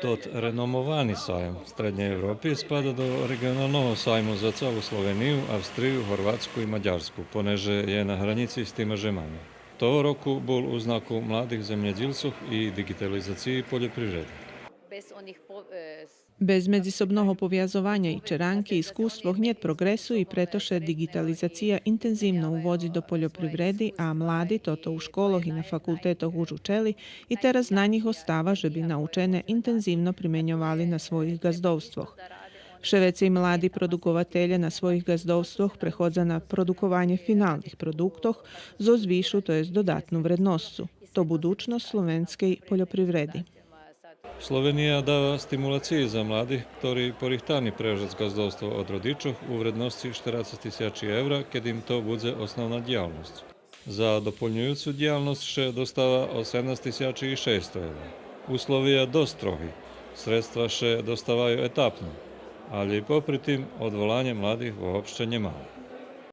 Тот реномований сайм в Средній Європі spada до регіонального сайму за цілу Словенію, Австрію, Хорватську і Maďarsku, понеже є на границі з тими землями. Того року був у знаку mladih zemljedilcov і digitalizaciji poljoprivrede. Bez medzisobného poviazovania i čeranke i iskustvo hnjet progresu i pretoše digitalizacija intenzivno uvodi do poljoprivredi, a mladi toto u školoh i na fakultetoh už učeli i teraz na njih ostava, že bi naučene intenzivno primenjovali na svojih gazdovstvoh. Še vecej mladi produkovatelje na svojih gazdovstvoh prehodza na produkovanje finalnih produktoh zo zvišu, to jest dodatnu vrednoscu. To budućnost slovenskej poljoprivredi. Slovenija dava stimulaciji za mladih, ktorí porihtani prežať gazdovstvo od rodičov u vrednosti 40.000 evra, keď im to bude osnovna djelnosť. Za doplňujúcu djelnosť še dostava 18.600 evra. Uslovija dosť strohi, sredstva še dostavajú etapno, ali popri tým odvolanie mladých uopšte nemá.